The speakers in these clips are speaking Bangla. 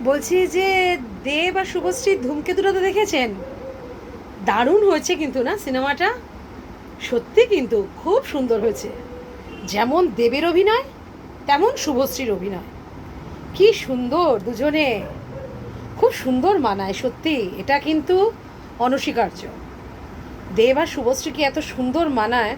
বলছি যে দেব আর শুভশ্রীর ধূমকেতুটা তো দেখেছেন? দারুণ হয়েছে কিন্তু না সিনেমাটা? সত্যি কিন্তু খুব সুন্দর হয়েছে। যেমন দেবের অভিনয় তেমন শুভশ্রীর অভিনয়। কি সুন্দর দুজনে, খুব সুন্দর মানায় সত্যি। এটা কিন্তু অনস্বীকার্য। দেব আর শুভশ্রীকে এত সুন্দর মানায়।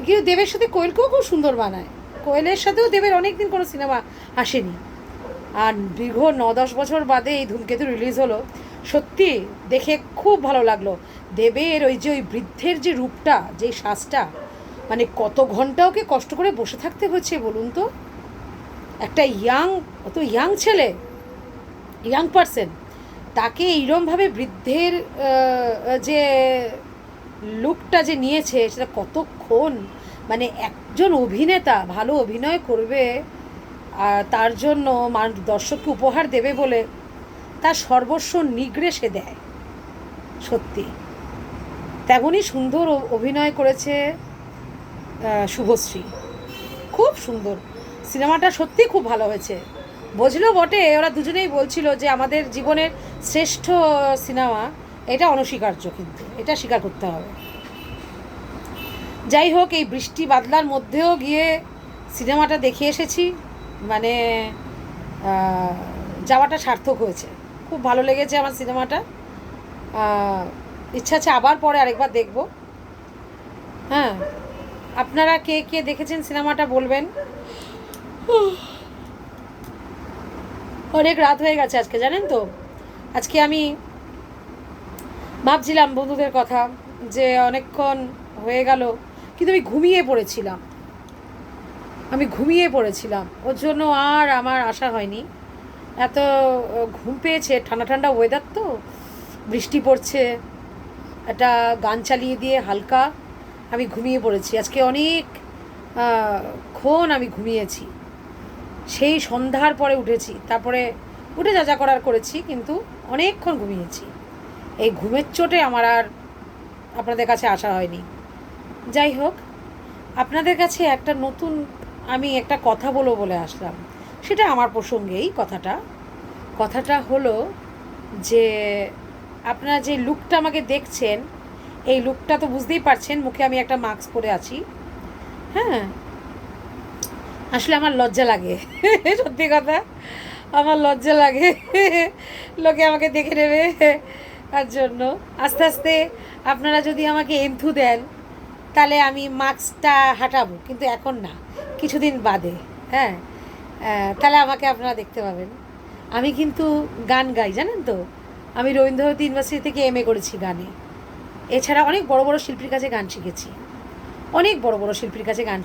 কিন্তু দেবের সাথে কোয়েলকেও খুব সুন্দর মানায়। কোয়েলের সাথেও দেবের অনেক দিন কোনো সিনেমা আসেনি। আর দীর্ঘ 9-10 বছর বাদে এই ধূমকেতু রিলিজ হলো। সত্যি দেখে খুব ভালো লাগলো। দেবের ওই বৃদ্ধের যে রূপটা, যে সাজটা, মানে কত ঘন্টা ওকে কষ্ট করে বসে থাকতে হচ্ছে বলুন তো। একটা অত ইয়াং ছেলে, ইয়াং পারসন, তাকে এইরমভাবে বৃদ্ধের যে লুকটা যে নিয়েছে সেটা কতক্ষণ, মানে একজন অভিনেতা ভালো অভিনয় করবে আর তার জন্য দর্শককে উপহার দেবে বলে তার সর্বস্ব নিগড়ে সে দেয়। সত্যি তেমনই সুন্দর অভিনয় করেছে শুভশ্রী। খুব সুন্দর সিনেমাটা, সত্যি খুব ভালো হয়েছে। বুঝলো বটে, ওরা দুজনেই বলছিল যে আমাদের জীবনের শ্রেষ্ঠ সিনেমা। এটা অনস্বীকার্য, কিন্তু এটা স্বীকার করতে হবে। যাই হোক, এই বৃষ্টি বাদলার মধ্যেও গিয়ে সিনেমাটা দেখে এসেছি। মানে যাওয়াটা সার্থক হয়েছে। খুব ভালো লেগেছে আমার সিনেমাটা। ইচ্ছা আছে আবার পরে আরেকবার দেখব। হ্যাঁ, আপনারা কে কে দেখেছেন সিনেমাটা বলবেন। অনেক রাত হয়ে গেছে আজকে, জানেন তো। আজকে আমি ভাবছিলাম বন্ধুদের কথা, যে অনেকক্ষণ হয়ে গেল, কিন্তু আমি ঘুমিয়ে পড়েছিলাম। ওর জন্য আর আমার আশা হয়নি। এত ঘুম পেয়েছে, ঠান্ডা ঠান্ডা ওয়েদার তো, বৃষ্টি পড়ছে, একটা গান চালিয়ে দিয়ে হালকা আমি ঘুমিয়ে পড়েছি। আজকে অনেক ক্ষণ আমি ঘুমিয়েছি। সেই সন্ধ্যার পরে উঠেছি, তারপরে উঠে যা যা করার করেছি, কিন্তু অনেকক্ষণ ঘুমিয়েছি। এই ঘুমের চোটে আমার আর আপনাদের কাছে আসা হয়নি। যাই হোক, আপনাদের কাছে আমি একটা কথা বলবো বলে আসলাম। সেটা আমার প্রসঙ্গেই কথাটা হলো যে আপনারা যে লুকটা আমাকে দেখছেন, এই লুকটা তো বুঝতেই পারছেন, মুখে আমি একটা মাস্ক পরে আছি। হ্যাঁ, আসলে আমার লজ্জা লাগে। সত্যি কথা, আমার লজ্জা লাগে। লোকে আমাকে দেখে নেবে। তার জন্য আস্তে আস্তে আপনারা যদি আমাকে এন্থু দেন, তাহলে আমি মাস্কটা হাঁটাবো, কিন্তু এখন না, কিছুদিন বাদে। হ্যাঁ, তাহলে আমাকে আপনারা দেখতে পাবেন। আমি কিন্তু গান গাই, জানেন তো। আমি রবীন্দ্রভারতী ইউনিভার্সিটি থেকে এমএ করেছি গানে। এছাড়া অনেক বড় বড় শিল্পীর কাছে গান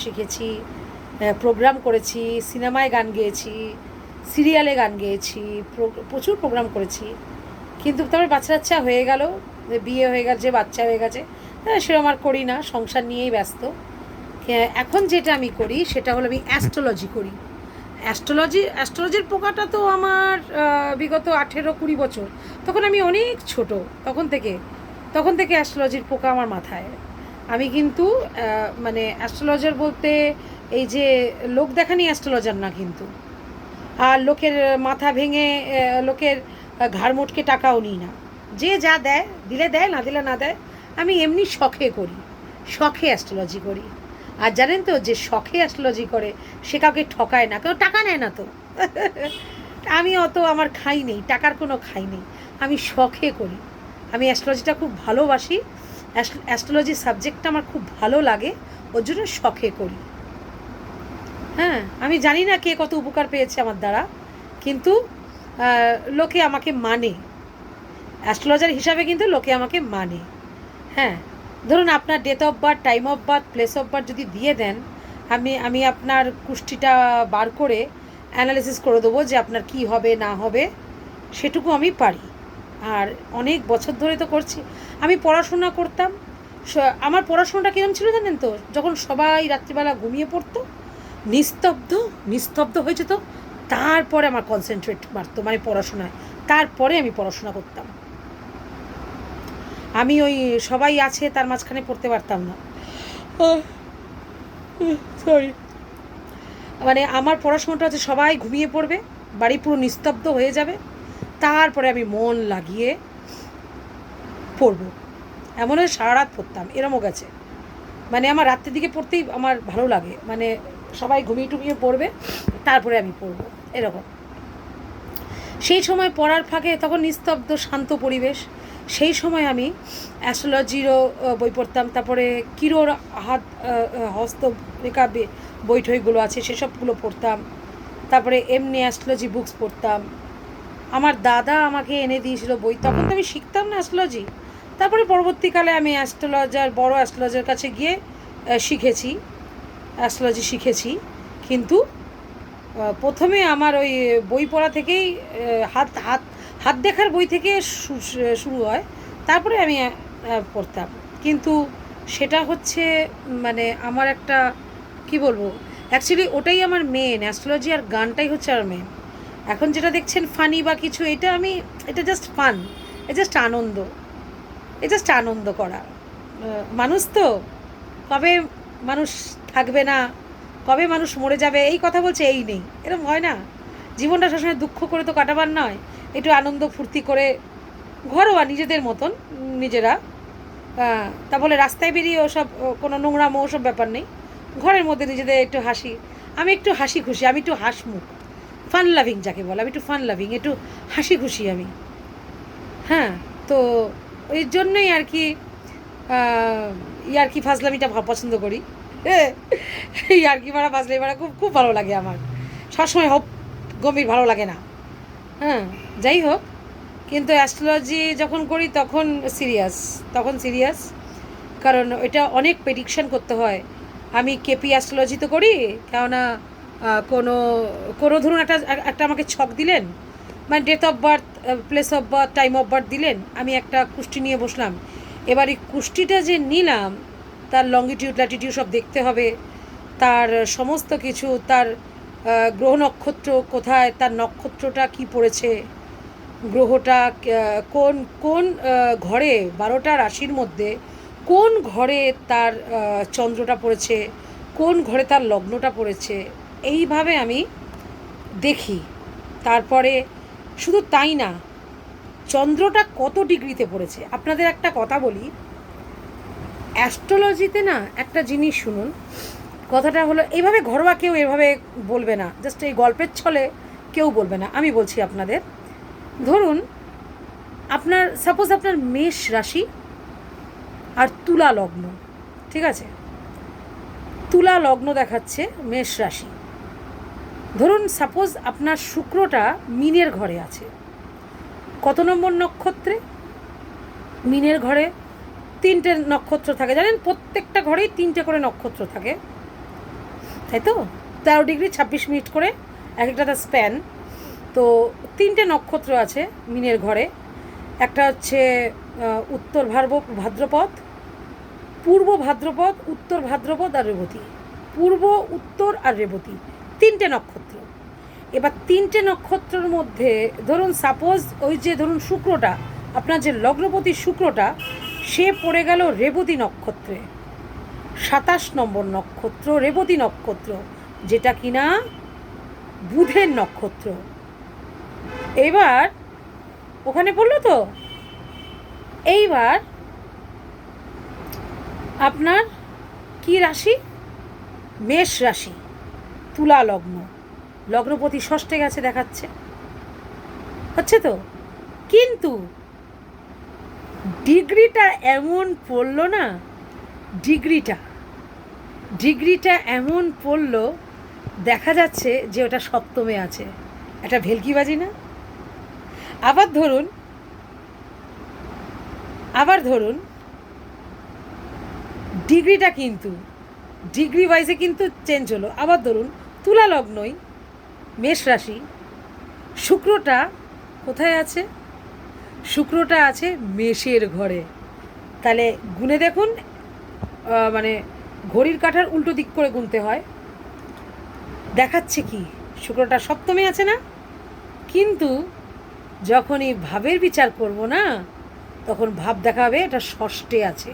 শিখেছি। প্রোগ্রাম করেছি, সিনেমায় গান গেয়েছি, সিরিয়ালে গান গেয়েছি, প্রচুর প্রোগ্রাম করেছি। কিন্তু তারপরে বাচ্চা হয়ে গেল, বিয়ে হয়ে গেছে, বাচ্চা হয়ে গেছে, সেরকম আর করি না, সংসার নিয়েই ব্যস্ত। এখন যেটা আমি করি সেটা হলো আমি অ্যাস্ট্রোলজি করি। অ্যাস্ট্রোলজির পোকাটা তো আমার বিগত 18-20 বছর, তখন আমি অনেক ছোট, তখন থেকে অ্যাস্ট্রোলজির পোকা আমার মাথায়। আমি কিন্তু মানে অ্যাস্ট্রোলজার বলতে এই যে লোক দেখানি অ্যাস্ট্রোলজার না কিন্তু। আর লোকের মাথা ভেঙে লোকের ঘাড় মোটকে টাকাও নিই না। যে যা দেয়, দিলে দেয়, না দিলে না দেয়। আমি এমনি শখে অ্যাস্ট্রোলজি করি। আর জানেন তো, যে শখে অ্যাস্ট্রোলজি করে সে কাউকে ঠকায় না, কেউ টাকা নেয় না তো। আমি আমার খাই নেই, টাকার কোনো খাই নেই, আমি শখে করি। আমি অ্যাস্ট্রোলজিটা খুব ভালোবাসি, অ্যাস্ট্রোলজি সাবজেক্টটা আমার খুব ভালো লাগে, ওর জন্য শখে করি। হ্যাঁ, আমি জানি না কে কত উপকার পেয়েছে আমার দ্বারা, কিন্তু লোকে আমাকে মানে, অ্যাস্ট্রোলজার হিসাবে কিন্তু লোকে আমাকে মানে। হ্যাঁ, ধরুন আপনার date of birth, time of birth, place of birth যদি দিয়ে দেন, আমি আপনার কুষ্টিটা বার করে অ্যানালিসিস করে দেবো যে আপনার কি হবে না হবে, সেটুকু আমি পারি। আর অনেক বছর ধরে তো করছি। আমি পড়াশোনা করতাম। আমার পড়াশোনাটা কীরকম ছিল জানেন তো, যখন সবাই রাত্রিবেলা ঘুমিয়ে পড়তো, নিস্তব্ধ হয়ে যেত, তারপরে আমার কনসেন্ট্রেট বাড়তো, মানে পড়াশোনায়, তারপরে আমি পড়াশোনা করতাম। আমি ওই সবাই আছে তার মাঝখানে পড়তে পারতাম না। সরি, মানে আমার পড়াশোনাটা হচ্ছে সবাই ঘুমিয়ে পড়বে, বাড়ি পুরো নিস্তব্ধ হয়ে যাবে, তারপরে আমি মন লাগিয়ে পড়ব। এমন হয় সারা রাত পড়তাম, এরমও গেছে। মানে আমার রাত্রের দিকে পড়তেই আমার ভালো লাগে, মানে সবাই ঘুমিয়ে টুমিয়ে পড়বে, তারপরে আমি পড়ব, এরকম। সেই সময় পড়ার ফাঁকে তখন নিস্তব্ধ শান্ত পরিবেশ, সেই সময় আমি অ্যাস্ট্রোলজিরও বই পড়তাম, তারপরে কিরোর হস্তরেখা বই টইগুলো আছে সেসবগুলো পড়তাম, তারপরে এমনি অ্যাস্ট্রোলজি বুকস পড়তাম। আমার দাদা আমাকে এনে দিয়েছিল বই, তখন তো আমি শিখতাম না অ্যাস্ট্রোলজি। তারপরে পরবর্তীকালে আমি বড় অ্যাস্ট্রোলজার কাছে গিয়ে শিখেছি, অ্যাস্ট্রোলজি শিখেছি। কিন্তু প্রথমে আমার ওই বই পড়া থেকেই হাত হাত হাত দেখার বই থেকে শুরু হয়, তারপরে আমি পড়তাম। কিন্তু সেটা হচ্ছে মানে আমার একটা কি বলবো, অ্যাকচুয়ালি ওটাই আমার মেন, অ্যাস্ট্রোলজি আর গানটাই হচ্ছে আমার মেন। এখন যেটা দেখছেন ফানি বা কিছু, এটা জাস্ট ফান, এটা জাস্ট আনন্দ করা। মানুষ তো কবে মানুষ থাকবে না, কবে মানুষ মরে যাবে এই কথা বলছে, এই নেই, এরকম হয় না। জীবনটা সবসময় দুঃখ করে তো কাটাবার নয়, একটু আনন্দ ফুর্তি করে ঘরোয়া নিজেদের মতন নিজেরা, তা বলে রাস্তায় বেরিয়ে ওসব কোনো নোংরামো ওসব ব্যাপার নেই, ঘরের মধ্যে নিজেদের একটু হাসি। আমি একটু হাসি খুশি, আমি একটু হাসমুখ, ফান লাভিং যাকে বলে, আমি একটু ফান লাভিং, একটু হাসি খুশি আমি। হ্যাঁ, তো ওই জন্যই আর কি ইয়ার্কি ফাজলামিটা পছন্দ করি। ইয়ার্কি মারা ফাজলামি মারা খুব খুব ভালো লাগে আমার, সবসময় গম্ভীর ভালো লাগে না। হ্যাঁ, যাই হোক, কিন্তু অ্যাস্ট্রোলজি যখন করি তখন সিরিয়াস, কারণ এটা অনেক প্রেডিকশন করতে হয়। আমি কেপি অ্যাস্ট্রোলজি তো করি, কেননা কোনো কোনো ধরুন একটা আমাকে ছক দিলেন, মানে date of birth, place of birth, time of birth দিলেন, আমি একটা কুষ্টি নিয়ে বসলাম। এবার এই কুষ্টিটা যে নিলাম, তার লংগিটিউড ল্যাটিটিউড সব দেখতে হবে, তার সমস্ত কিছু, তার গ্রহ নক্ষত্র কোথায়, তার নক্ষত্রটা কি পড়েছে, গ্রহটা কোন কোন ঘরে, 12টা রাশির মধ্যে কোন ঘরে তার চন্দ্রটা পড়েছে, কোন ঘরে তার লগ্নটা পড়েছে, এইভাবে আমি দেখি। তারপরে শুধু তাই না, চন্দ্রটা কত ডিগ্রিতে পড়েছে। আপনাদের একটা কথা বলি, অ্যাস্ট্রোলজিতে না একটা জিনিস শুনুন, কথাটা হলো এইভাবে ঘরোয়া কেউ এভাবে বলবে না, জাস্ট এই গল্পের ছলে কেউ বলবে না, আমি বলছি আপনাদের। ধরুন সাপোজ আপনার মেষ রাশি আর তুলা লগ্ন, ঠিক আছে, তুলা লগ্ন দেখাচ্ছে মেষ রাশি। ধরুন সাপোজ আপনার শুক্রটা মিনের ঘরে আছে, কত নম্বর নক্ষত্রে? মিনের ঘরে 3টে নক্ষত্র থাকে, জানেন প্রত্যেকটা ঘরেই 3টে করে নক্ষত্র থাকে, তাই তো, 13 ডিগ্রি 26 মিনিট করে এক একটা তার স্প্যান। তো 3টে নক্ষত্র আছে মিনের ঘরে, একটা হচ্ছে উত্তর ভাদ্রপদ, পূর্ব ভাদ্রপদ, উত্তর ভাদ্রপদ আর রেবতী, পূর্ব উত্তর আর রেবতী, 3টে নক্ষত্র। এবার 3টে নক্ষত্রের মধ্যে ধরুন সাপোজ ওই যে ধরুন শুক্রটা, আপনার যে লগ্নপতি শুক্রটা, সে পড়ে গেল রেবতী নক্ষত্রে, 27 নম্বর নক্ষত্র রেবতী নক্ষত্র, যেটা কিনা বুধের নক্ষত্র। এবার ওখানে পড়লো তো, এইবার আপনার কি রাশি? মেষ রাশি, তুলা লগ্ন, লগ্নপতি ষষ্ঠে গেছে দেখাচ্ছে, হচ্ছে তো। কিন্তু ডিগ্রিটা এমন পড়লো না, ডিগ্রিটা এমন পড়লো, দেখা যাচ্ছে যে ওটা সপ্তমে আছে, একটা ভেলকিবাজি না? আবার ধরুন ডিগ্রিটা কিন্তু ডিগ্রি ওয়াইজে কিন্তু চেঞ্জ হলো। আবার ধরুন তুলা লগ্নই মেষ রাশি, শুক্রটা কোথায় আছে? শুক্রটা আছে মেষের ঘরে। তাহলে গুনে দেখুন, মানে ঘড়ির কাঁটার উল্টো দিক করে গুনতে হয়, দেখাচ্ছে কি শুক্রটা সপ্তমে আছে না? কিন্তু যখনই ভাবের বিচার করব না, তখন ভাব দেখাবে এটা ষষ্ঠে আছে।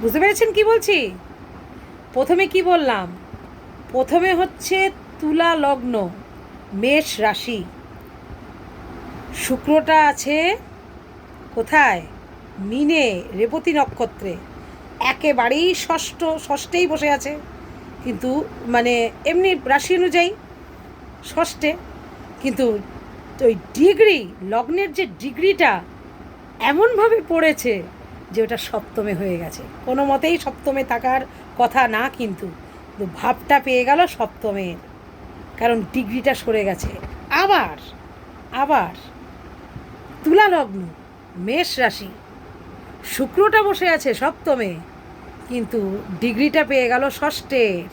বুঝতে পেরেছেন কি বলছি? প্রথমে কি বললাম? প্রথমে হচ্ছে তুলা লগ্ন মেষ রাশি, শুক্রটা আছে কোথায়? মিনে, রেবতী নক্ষত্রে, একেবারেই ষষ্ঠেই বসে আছে, কিন্তু মানে এমনি রাশি অনুযায়ী ষষ্ঠে, কিন্তু ওই ডিগ্রি, লগ্নের যে ডিগ্রিটা এমনভাবে পড়েছে যে ওটা সপ্তমে হয়ে গেছে। কোনো মতেই সপ্তমে থাকার কথা না, কিন্তু ভাবটা পেয়ে গেল সপ্তমের, কারণ ডিগ্রিটা সরে গেছে। আবার আবার তুলা লগ্ন, মেষ রাশি, শুক্রটা বসে আছে সপ্তমে, কিন্তু ডিগ্রিটা পেয়ে গেল ষষ্ঠের।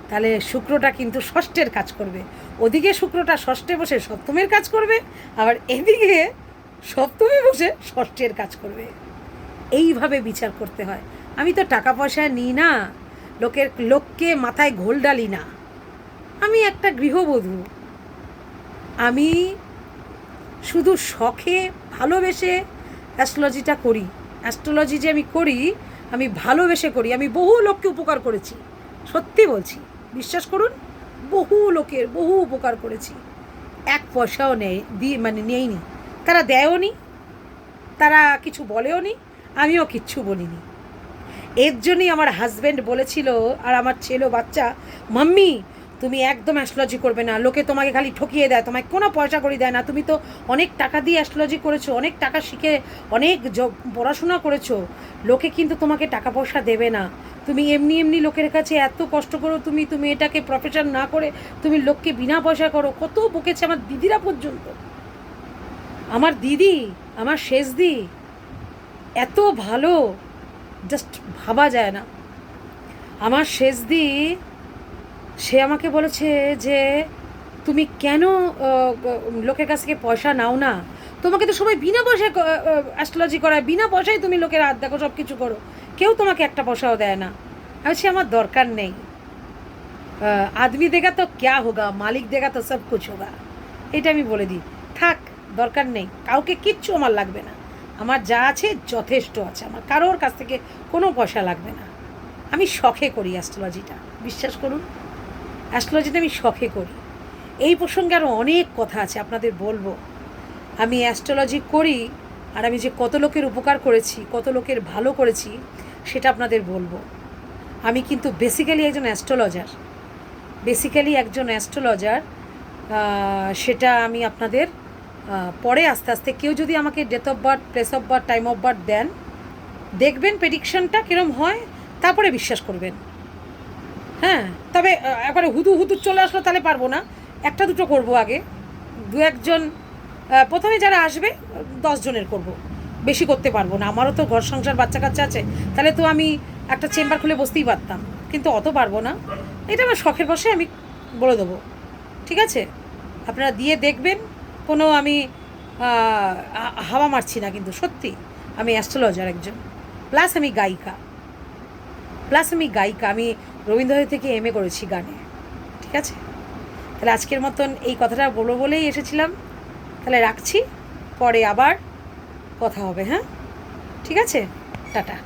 তাহলে শুক্রটা কিন্তু ষষ্ঠের কাজ করবে। ওদিকে শুক্রটা ষষ্ঠে বসে সপ্তমের কাজ করবে, আবার এদিকে সপ্তমে বসে ষষ্ঠের কাজ করবে। এইভাবে বিচার করতে হয়। আমি তো টাকা পয়সা নিই না, লোককে মাথায় ঘোল ডালি না। আমি একটা গৃহবধূ, আমি শুধু শখে ভালোবেসে অ্যাস্ট্রোলজিটা করি। অ্যাস্ট্রোলজি যে আমি করি, আমি ভালোবেসে করি। আমি বহু লোককে উপকার করেছি, সত্যি বলছি, বিশ্বাস করুন, বহু উপকার করেছি। এক পয়সাও নেইনি, তারা দেয়ও নি, তারা কিছু বলেও নি, আমিও কিচ্ছু বলিনি। এর জন্যই আমার হাজব্যান্ড বলেছিল, আর আমার ছেলে বাচ্চা, মাম্মি তুমি একদম অ্যাস্ট্রোলজি করবে না, লোকে তোমাকে খালি ঠকিয়ে দেয়, তোমায় কোনো পয়সা করে দেয় না, তুমি তো অনেক টাকা দিয়ে অ্যাস্ট্রোলজি করেছো, অনেক টাকা শিখে অনেক পড়াশোনা করেছো, লোকে কিন্তু তোমাকে টাকা পয়সা দেবে না, তুমি এমনি লোকের কাছে এত কষ্ট করো, তুমি এটাকে প্রফেশন না করে তুমি লোককে বিনা পয়সা করো। কত বকেছে আমার দিদিরা পর্যন্ত। আমার দিদি, আমার শেষদি এত ভালো, জাস্ট ভাবা যায় না। আমার শেষদি, সে আমাকে বলেছে যে তুমি কেন লোকের কাছ থেকে পয়সা নাও না, তোমাকে তো সবাই বিনা পয়সায় অ্যাস্ট্রোলজি করায়, বিনা পয়সায় তুমি লোকের হাত দেখো, সব কিছু করো, কেউ তোমাকে একটা পয়সাও দেয় না। আমি সে আমার দরকার নেই, আদমি দেগা তো ক্যা হোগা, মালিক দেগা তো সব কুছ হোগা, এটা আমি বলে দিই। থাক, দরকার নেই, কাউকে কিচ্ছু আমার লাগবে না, আমার যা আছে যথেষ্ট আছে, আমার কারোর কাছ থেকে কোনো পয়সা লাগবে না। আমি শখে করি অ্যাস্ট্রোলজিটা, বিশ্বাস করুন, অ্যাস্ট্রোলজিটা আমি শখে করি। এই প্রসঙ্গে আরও অনেক কথা আছে, আপনাদের বলবো। আমি অ্যাস্ট্রোলজি করি, আর আমি যে কত লোকের উপকার করেছি, কত লোকের ভালো করেছি, সেটা আপনাদের বলবো। আমি কিন্তু বেসিক্যালি একজন অ্যাস্ট্রোলজার, সেটা আমি আপনাদের পরে আস্তে আস্তে, কেউ যদি আমাকে date of birth, place of birth, time of birth দেন, দেখবেন প্রেডিকশনটা কীরকম হয়, তারপরে বিশ্বাস করবেন। হ্যাঁ, তবে একবারে হুদু চলে আসলো তাহলে পারবো না, একটা দুটো করবো আগে, দু একজন, প্রথমে যারা আসবে 10 জনের করব, বেশি করতে পারবো না। আমারও তো ঘর সংসার, বাচ্চা কাচ্চা আছে, তাহলে তো আমি একটা চেম্বার খুলে বসতেই পারতাম, কিন্তু অত পারবো না। এটা আমার শখের বসে আমি বলে দেবো, ঠিক আছে? আপনারা দিয়ে দেখবেন, কোনো আমি হাওয়া মারছি না, কিন্তু সত্যি আমি অ্যাস্ট্রোলজার একজন, প্লাস আমি গায়িকা, আমি রবীন্দ্রনাথ থেকে MA করেছি গানে, ঠিক আছে? তাহলে আজকের মতন এই কথাটা বলবো বলেই এসেছিলাম, তাহলে রাখছি, পরে আবার কথা হবে, হ্যাঁ, ঠিক আছে, টাটা।